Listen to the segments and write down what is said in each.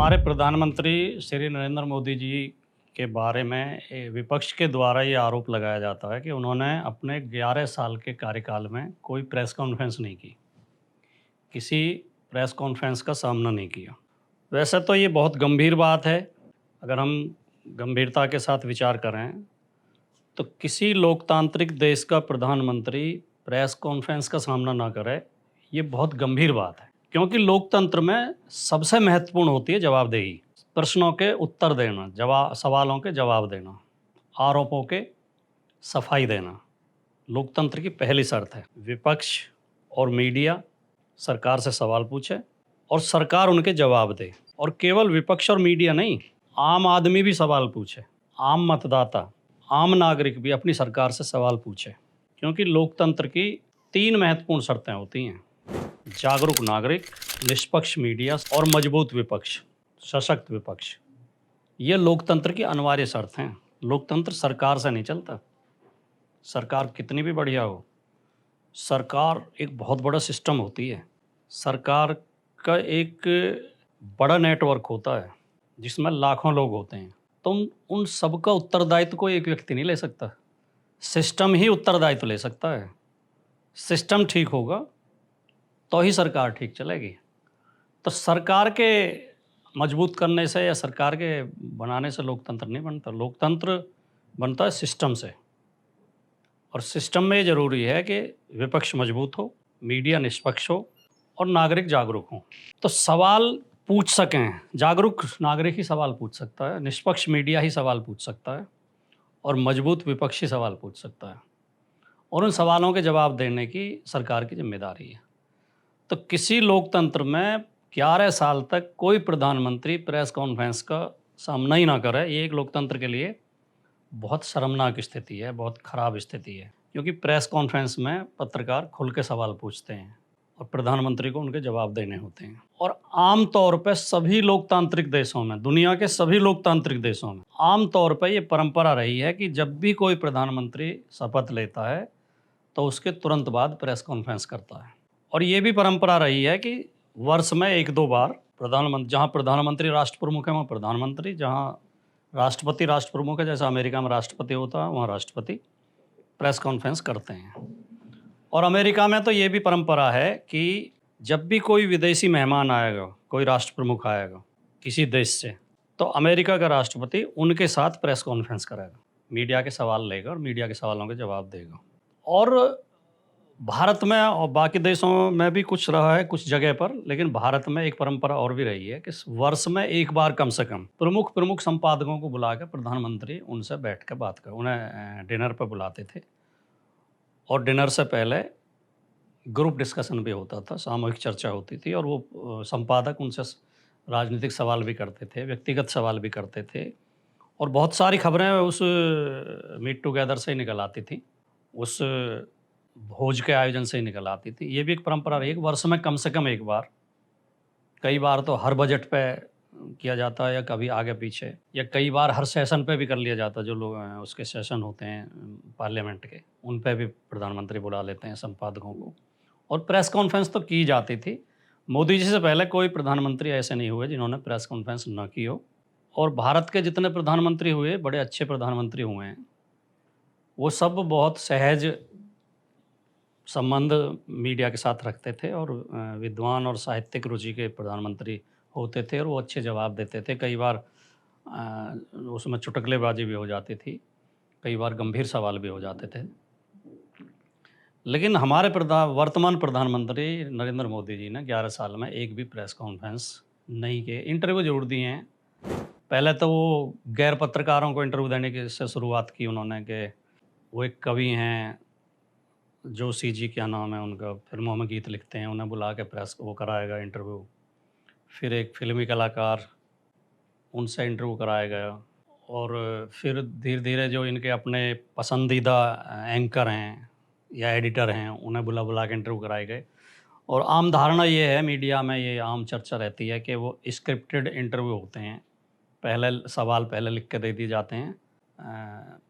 हमारे प्रधानमंत्री श्री नरेंद्र मोदी जी के बारे में विपक्ष के द्वारा ये आरोप लगाया जाता है कि उन्होंने अपने 11 साल के कार्यकाल में कोई प्रेस कॉन्फ्रेंस नहीं की, किसी प्रेस कॉन्फ्रेंस का सामना नहीं किया। वैसे तो ये बहुत गंभीर बात है। अगर हम गंभीरता के साथ विचार करें तो किसी लोकतांत्रिक देश का प्रधानमंत्री प्रेस कॉन्फ्रेंस का सामना ना करे, ये बहुत गंभीर बात है। क्योंकि लोकतंत्र में सबसे महत्वपूर्ण होती है जवाबदेही, प्रश्नों के उत्तर देना, सवालों के जवाब देना, आरोपों के सफाई देना लोकतंत्र की पहली शर्त है। विपक्ष और मीडिया सरकार से सवाल पूछे और सरकार उनके जवाब दे। और केवल विपक्ष और मीडिया नहीं, आम आदमी भी सवाल पूछे, आम मतदाता, आम नागरिक भी अपनी सरकार से सवाल पूछे। क्योंकि लोकतंत्र की 3 महत्वपूर्ण शर्तें होती हैं: जागरूक नागरिक, निष्पक्ष मीडिया और मजबूत विपक्ष, सशक्त विपक्ष। ये लोकतंत्र की अनिवार्य शर्त हैं। लोकतंत्र सरकार से नहीं चलता। सरकार कितनी भी बढ़िया हो, सरकार एक बहुत बड़ा सिस्टम होती है। सरकार का एक बड़ा नेटवर्क होता है जिसमें लाखों लोग होते हैं। तो उन सबका उत्तरदायित्व कोई एक व्यक्ति नहीं ले सकता। सिस्टम ही उत्तरदायित्व ले सकता है। सिस्टम ठीक होगा तो ही सरकार ठीक चलेगी। तो सरकार के मजबूत करने से या सरकार के बनाने से लोकतंत्र नहीं बनता। लोकतंत्र बनता है सिस्टम से। और सिस्टम में ये ज़रूरी है कि विपक्ष मजबूत हो, मीडिया निष्पक्ष हो और नागरिक जागरूक हों। तो सवाल पूछ सकें, जागरूक नागरिक ही सवाल पूछ सकता है, निष्पक्ष मीडिया ही सवाल पूछ सकता है और मजबूत विपक्ष ही सवाल पूछ सकता है। और उन सवालों के जवाब देने की सरकार की जिम्मेदारी है। तो किसी लोकतंत्र में 11 साल तक कोई प्रधानमंत्री प्रेस कॉन्फ्रेंस का सामना ही ना करे, ये एक लोकतंत्र के लिए बहुत शर्मनाक स्थिति है, बहुत ख़राब स्थिति है। क्योंकि प्रेस कॉन्फ्रेंस में पत्रकार खुल के सवाल पूछते हैं और प्रधानमंत्री को उनके जवाब देने होते हैं। और आम तौर पे सभी लोकतांत्रिक देशों में, दुनिया के सभी लोकतांत्रिक देशों में आम तौर पे ये परंपरा रही है कि जब भी कोई प्रधानमंत्री शपथ लेता है तो उसके तुरंत बाद प्रेस कॉन्फ्रेंस करता है। और ये भी परंपरा रही है कि वर्ष में 1-2 बार जहाँ प्रधानमंत्री राष्ट्र प्रमुख है वहाँ प्रधानमंत्री, जहाँ राष्ट्रपति राष्ट्र प्रमुख है, जैसा अमेरिका में राष्ट्रपति होता है, वहाँ राष्ट्रपति प्रेस कॉन्फ्रेंस करते हैं। और अमेरिका में तो ये भी परंपरा है कि जब भी कोई विदेशी मेहमान आएगा, कोई राष्ट्र प्रमुख आएगा किसी देश से, तो अमेरिका का राष्ट्रपति उनके साथ प्रेस कॉन्फ्रेंस करेगा, मीडिया के सवाल लेगा और मीडिया के सवालों के जवाब देगा। और भारत में और बाकी देशों में भी कुछ रहा है कुछ जगह पर, लेकिन भारत में एक परंपरा और भी रही है कि वर्ष में 1 बार कम से कम प्रमुख संपादकों को बुला के प्रधानमंत्री उनसे बैठ कर बात कर, उन्हें डिनर पर बुलाते थे। और डिनर से पहले ग्रुप डिस्कशन भी होता था, सामूहिक चर्चा होती थी और वो संपादक उनसे राजनीतिक सवाल भी करते थे, व्यक्तिगत सवाल भी करते थे। और बहुत सारी खबरें उस मीट टुगेदर से ही निकल आती थी, उस भोज के आयोजन से ही निकल आती थी। ये भी एक परंपरा रही है कि वर्ष में कम से कम 1 बार, कई बार तो हर बजट पे किया जाता है या कभी आगे पीछे, या कई बार हर सेशन पे भी कर लिया जाता है। जो लोग उसके सेशन होते हैं पार्लियामेंट के, उन पे भी प्रधानमंत्री बुला लेते हैं संपादकों को और प्रेस कॉन्फ्रेंस तो की जाती थी। मोदी जी से पहले कोई प्रधानमंत्री ऐसे नहीं हुए जिन्होंने प्रेस कॉन्फ्रेंस न की हो। और भारत के जितने प्रधानमंत्री हुए, बड़े अच्छे प्रधानमंत्री हुए हैं, वो सब बहुत सहज संबंध मीडिया के साथ रखते थे और विद्वान और साहित्यिक रुचि के प्रधानमंत्री होते थे और वो अच्छे जवाब देते थे। कई बार उसमें चुटकुलेबाजी भी हो जाती थी, कई बार गंभीर सवाल भी हो जाते थे। लेकिन हमारे वर्तमान प्रधानमंत्री नरेंद्र मोदी जी ने 11 साल में एक भी प्रेस कॉन्फ्रेंस नहीं किए। इंटरव्यू जरूर दिए हैं। पहले तो वो गैर पत्रकारों को इंटरव्यू देने की से शुरुआत की उन्होंने, कि वो एक कवि हैं जोशी जी, क्या नाम है उनका, फिल्मों में गीत लिखते हैं, उन्हें बुला के प्रेस वो कराएगा इंटरव्यू। फिर एक फिल्मी कलाकार, उनसे इंटरव्यू कराया गया। और फिर धीरे धीरे जो इनके अपने पसंदीदा एंकर हैं या एडिटर हैं, उन्हें बुला बुला के इंटरव्यू कराए गए। और आम धारणा ये है, मीडिया में ये आम चर्चा रहती है कि वो स्क्रिप्टेड इंटरव्यू होते हैं। सवाल पहले लिख के दे दिए जाते हैं,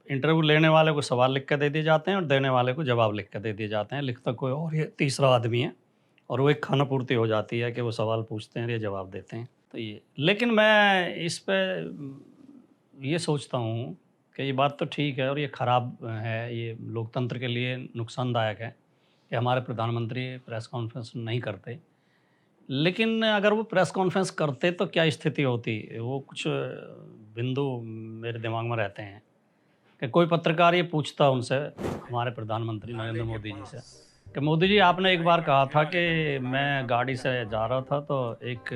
इंटरव्यू लेने वाले को सवाल लिख के दे दिए जाते हैं और देने वाले को जवाब लिख के दे दिए जाते हैं। लिखता कोई और ये तीसरा आदमी है और वो एक खानापूर्ति हो जाती है कि वो सवाल पूछते हैं, ये जवाब देते हैं। तो ये लेकिन मैं इस पे ये सोचता हूँ कि ये बात तो ठीक है और ये ख़राब है, ये लोकतंत्र के लिए नुकसानदायक है कि हमारे प्रधानमंत्री प्रेस कॉन्फ्रेंस नहीं करते। लेकिन अगर वो प्रेस कॉन्फ्रेंस करते तो क्या स्थिति होती? वो कुछ बिंदु मेरे दिमाग में रहते हैं कि कोई पत्रकार ये पूछता उनसे, हमारे प्रधानमंत्री नरेंद्र मोदी जी से, कि मोदी जी आपने एक बार कहा था कि मैं गाड़ी से जा रहा था तो एक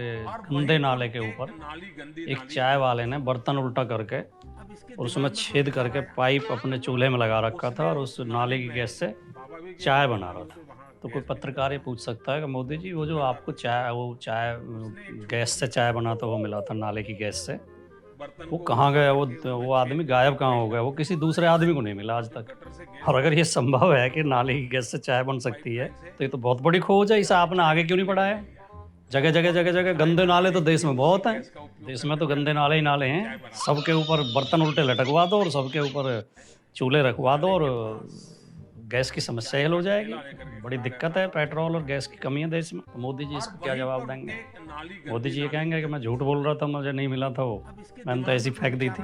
गंदे नाले के ऊपर एक चाय वाले ने बर्तन उल्टा करके और उसमें छेद करके पाइप अपने चूल्हे में लगा रखा था और उस नाले की गैस से चाय बना रहा था। तो कोई पत्रकार ये पूछ सकता है कि मोदी जी वो जो आपको चाय गैस से चाय बनाता हुआ मिला था नाले की गैस से, वो कहाँ गया? वो आदमी गायब कहाँ हो गया? वो किसी दूसरे आदमी को नहीं मिला आज तक। और अगर ये संभव है कि नाले की गैस से चाय बन सकती है, तो ये तो बहुत बड़ी खोज है। इसे आपने आगे क्यों नहीं बढ़ाया? जगह-जगह गंदे नाले तो देश में बहुत हैं। देश में तो गंदे नाले ही नाले हैं। सबके ऊपर बर्तन उल्टे लटकवा दो और सबके ऊपर चूल्हे रखवा दो और गैस की समस्या हल हो जाएगी। बड़ी दिक्कत है, पेट्रोल और गैस की कमी है देश में। तो मोदी जी इसको क्या जवाब देंगे? मोदी जी ये कहेंगे कि मैं झूठ बोल रहा था, मुझे नहीं मिला था वो, मैंने तो ऐसी फेंक दी थी।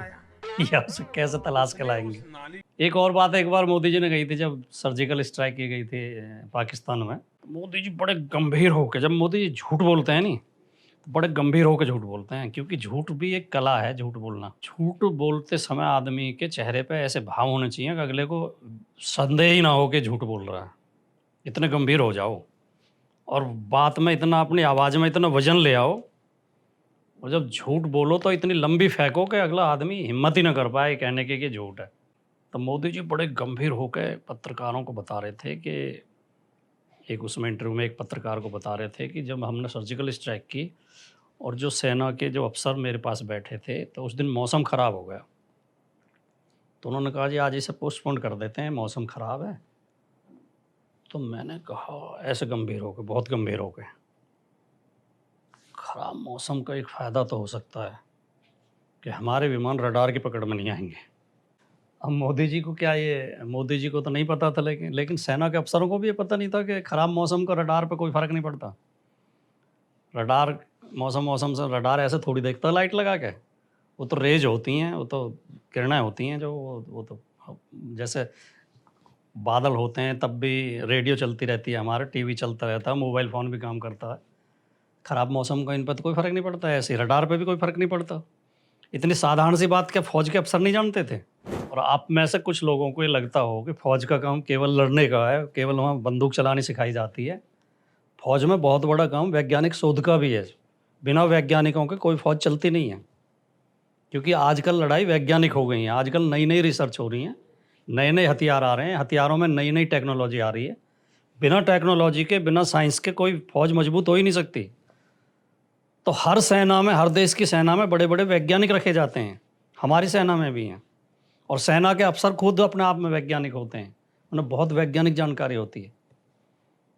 या उसे कैसे तलाश के लाएँगे? एक और बात एक बार मोदी जी ने कही थी जब सर्जिकल स्ट्राइक की गई थी पाकिस्तान में। तो मोदी जी बड़े गंभीर होके, जब मोदी जी झूठ बोलते हैं नी, तो बड़े गंभीर होके झूठ बोलते हैं, क्योंकि झूठ भी एक कला है, झूठ बोलना। झूठ बोलते समय आदमी के चेहरे पे ऐसे भाव होने चाहिए कि अगले को संदेह ही ना हो कि झूठ बोल रहा है। इतने गंभीर हो जाओ और बात में इतना, अपनी आवाज़ में इतना वज़न ले आओ और जब झूठ बोलो तो इतनी लंबी फेंको कि अगला आदमी हिम्मत ही ना कर पाए कहने की कि झूठ है। तो मोदी जी बड़े गंभीर होकर पत्रकारों को बता रहे थे कि एक उसमें इंटरव्यू में एक पत्रकार को बता रहे थे कि जब हमने सर्जिकल स्ट्राइक की और जो सेना के जो अफ़सर मेरे पास बैठे थे, तो उस दिन मौसम ख़राब हो गया। तो उन्होंने कहा जी आज इसे पोस्टपोन कर देते हैं, मौसम ख़राब है। तो मैंने कहा ऐसे गंभीर हो के, बहुत गंभीर हो के, ख़राब मौसम का एक फ़ायदा तो हो सकता है कि हमारे विमान रडार की पकड़ में नहीं आएँगे। अब मोदी जी को क्या, ये मोदी जी को तो नहीं पता था, लेकिन सेना के अफ़सरों को भी ये पता नहीं था कि ख़राब मौसम का रडार पे कोई फ़र्क नहीं पड़ता। रडार मौसम से रडार ऐसे थोड़ी देखता है लाइट लगा के। वो तो रेज़ होती हैं, वो तो किरणें होती हैं जो वो तो जैसे बादल होते हैं तब भी रेडियो चलती रहती है हमारा, टीवी चलता रहता है, मोबाइल फ़ोन भी काम करता है। ख़राब मौसम का इन पे तो कोई फ़र्क नहीं पड़ता है, ऐसे ही रडार पे भी कोई फ़र्क नहीं पड़ता। इतनी साधारण सी बात क्या फ़ौज के अफ़सर नहीं जानते थे? और आप में से कुछ लोगों को ये लगता हो कि फ़ौज का काम केवल लड़ने का है, केवल वहाँ बंदूक चलानी सिखाई जाती है। फ़ौज में बहुत बड़ा काम वैज्ञानिक शोध का भी है। बिना वैज्ञानिकों के कोई फ़ौज चलती नहीं है। क्योंकि आजकल लड़ाई वैज्ञानिक हो गई है, आजकल नई-नई रिसर्च हो रही हैं, नए-नए हथियार आ रहे हैं, हथियारों में नई-नई टेक्नोलॉजी आ रही है। बिना टेक्नोलॉजी के, बिना साइंस के कोई फ़ौज मजबूत हो ही नहीं सकती। तो हर सेना में, हर देश की सेना में बड़े-बड़े वैज्ञानिक रखे जाते हैं। हमारी सेना में भी हैं। और सेना के अफ़सर खुद अपने आप में वैज्ञानिक होते हैं। उन्हें बहुत वैज्ञानिक जानकारी होती है।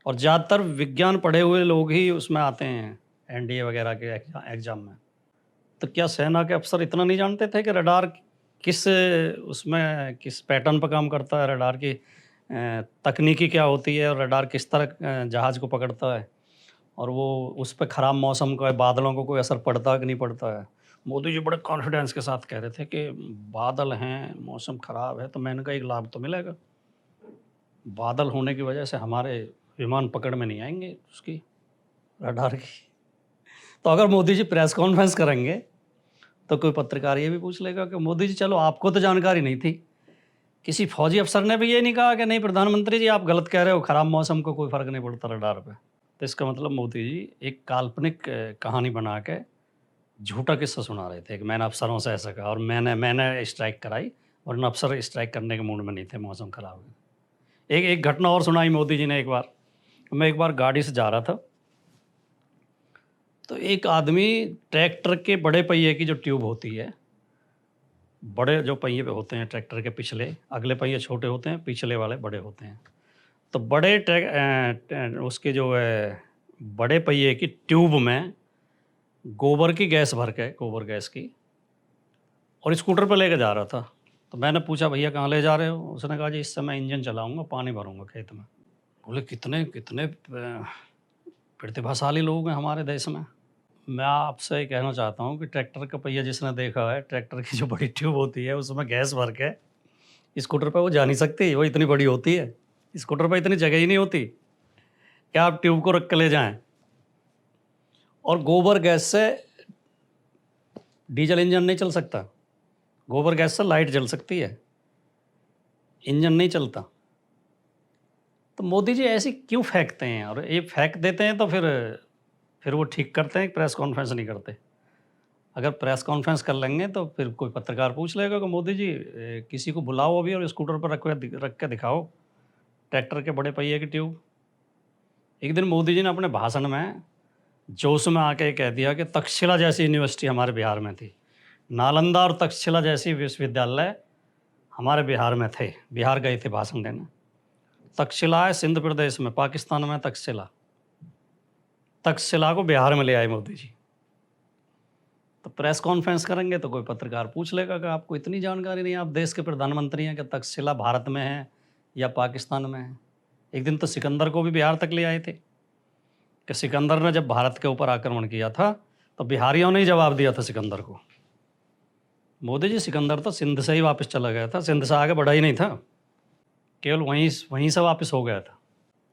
और ज़्यादातर विज्ञान पढ़े हुए लोग ही उसमें आते हैं, एनडीए वगैरह के एग्ज़ाम में। तो क्या सेना के अफ़सर इतना नहीं जानते थे कि रडार किस पैटर्न पर काम करता है, रडार की तकनीकी क्या होती है और रडार किस तरह जहाज़ को पकड़ता है और वो उस पे ख़राब मौसम का, बादलों को कोई असर पड़ता है कि नहीं पड़ता है। मोदी जी बड़े कॉन्फिडेंस के साथ कह रहे थे कि बादल हैं, मौसम ख़राब है, तो मैंने कहा एक लाभ तो मिलेगा। बादल होने की वजह से हमारे विमान पकड़ में नहीं आएँगे उसकी, रडार की। तो अगर मोदी जी प्रेस कॉन्फ्रेंस करेंगे, तो कोई पत्रकार ये भी पूछ लेगा कि मोदी जी चलो आपको तो जानकारी नहीं थी, किसी फ़ौजी अफ़सर ने भी ये नहीं कहा कि नहीं प्रधानमंत्री जी आप गलत कह रहे हो, ख़राब मौसम को कोई फ़र्क नहीं पड़ता रडार पे। तो इसका मतलब मोदी जी एक काल्पनिक कहानी बना के झूठा किस्सा सुना रहे थे कि मैंने अफ़सरों से ऐसा कहा और मैंने स्ट्राइक कराई, वरना अफ़सर स्ट्राइक करने के मूड में नहीं थे, मौसम ख़राब है। एक घटना और सुनाई मोदी जी ने एक बार। मैं एक बार गाड़ी से जा रहा था, तो एक आदमी ट्रैक्टर के बड़े पहिए की जो ट्यूब होती है, बड़े जो पहिए पे होते हैं ट्रैक्टर के पिछले, अगले पहिए छोटे होते हैं, पिछले वाले बड़े होते हैं। तो उसके जो है बड़े पहिए की ट्यूब में गोबर की गैस भर के, गोबर गैस की, और स्कूटर पे लेके जा रहा था। तो मैंने पूछा भैया कहाँ ले जा रहे हो? उसने कहा जी इससे मैं इंजन चलाऊँगा, पानी भरूँगा खेत में। बोले कितने कितने प्रतिभाशाली लोग हैं हमारे देश में। मैं आपसे कहना चाहता हूँ कि ट्रैक्टर का पहिया जिसने देखा है, ट्रैक्टर की जो बड़ी ट्यूब होती है उसमें गैस भर के स्कूटर पे वो जा नहीं सकती, वो इतनी बड़ी होती है। स्कूटर पे इतनी जगह ही नहीं होती कि आप ट्यूब को रख के ले जाएँ। और गोबर गैस से डीज़ल इंजन नहीं चल सकता। गोबर गैस से लाइट जल सकती है, इंजन नहीं चलता। तो मोदी जी ऐसी क्यों फेंकते हैं? और ये फेंक देते हैं तो फिर वो ठीक करते हैं, प्रेस कॉन्फ्रेंस नहीं करते। अगर प्रेस कॉन्फ्रेंस कर लेंगे तो फिर कोई पत्रकार पूछ लेगा कि मोदी जी किसी को बुलाओ अभी और स्कूटर पर रख के दिखाओ ट्रैक्टर के बड़े पहिए की ट्यूब। एक दिन मोदी जी ने अपने भाषण में जोश में आके कह दिया कि तक्षशिला जैसी यूनिवर्सिटी हमारे बिहार में थी। नालंदा और तक्षशिला जैसी विश्वविद्यालय हमारे बिहार में थे। बिहार गए थे भाषण देने। तक्षशिला है सिंध प्रदेश में, पाकिस्तान में तक्षशिला। तक्षशिला को बिहार में ले आए मोदी जी। तो प्रेस कॉन्फ्रेंस करेंगे तो कोई पत्रकार पूछ लेगा कि आपको इतनी जानकारी नहीं, आप देश के प्रधानमंत्री हैं, कि तक्षशिला भारत में है या पाकिस्तान में है। एक दिन तो सिकंदर को भी बिहार तक ले आए थे कि सिकंदर ने जब भारत के ऊपर आक्रमण किया था तो बिहारियों ने ही जवाब दिया था सिकंदर को। मोदी जी, सिकंदर तो सिंध से ही वापस चला गया था, सिंध से आगे बढ़ा ही नहीं था, केवल वहीं से वापस हो गया था।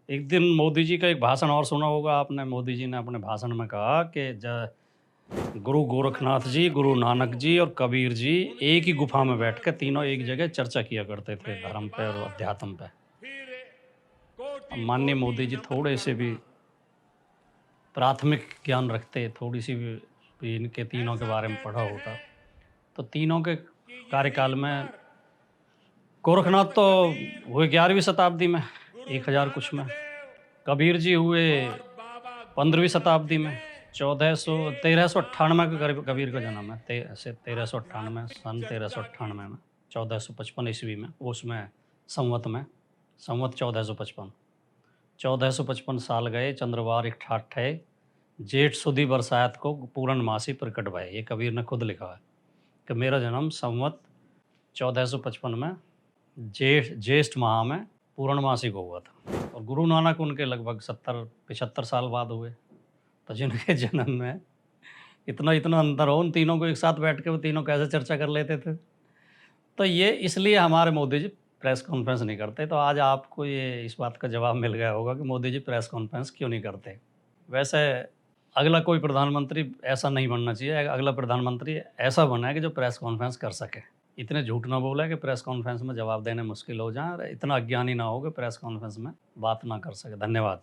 एक दिन मोदी जी का एक भाषण और सुना होगा आपने। मोदी जी ने अपने भाषण में कहा कि गुरु गोरखनाथ जी, गुरु नानक जी और कबीर जी एक ही गुफा में बैठ के तीनों एक जगह चर्चा किया करते थे धर्म पे और अध्यात्म पे। अब माननीय मोदी जी थोड़े से भी प्राथमिक ज्ञान रखते, थोड़ी सी भी इनके तीनों के बारे में पढ़ा होता तो तीनों के कार्यकाल में गोरखनाथ तो हुए 11वीं शताब्दी में 1000 कुछ में, कबीर जी हुए 15वीं शताब्दी में 1398 का कबीर का जन्म है। 1398 सन 1398 में 1455 ईस्वी में, उसमें संवत 1455 साल गए चंद्रवार इकठाठे जेठ सुदी बरसात को पूर्णमासी प्रकट भय। ये कबीर ने खुद लिखा है कि मेरा जन्म संवत 1455 में ज्येष्ठ माह में पूर्णमासी को हुआ था और गुरु नानक उनके लगभग 70-75 साल बाद हुए। तो जिनके जन्म में इतना अंतर हो, उन तीनों को एक साथ बैठ के वो तीनों कैसे चर्चा कर लेते थे? तो ये इसलिए हमारे मोदी जी प्रेस कॉन्फ्रेंस नहीं करते। तो आज आपको ये इस बात का जवाब मिल गया होगा कि मोदी जी प्रेस कॉन्फ्रेंस क्यों नहीं करते। वैसे अगला कोई प्रधानमंत्री ऐसा नहीं बनना चाहिए। अगला प्रधानमंत्री ऐसा बना है कि जो प्रेस कॉन्फ्रेंस कर सके। इतने झूठ ना बोला कि प्रेस कॉन्फ्रेंस में जवाब देने मुश्किल हो जाए, और इतना अज्ञानी ना हो कि प्रेस कॉन्फ्रेंस में बात ना कर सके। धन्यवाद।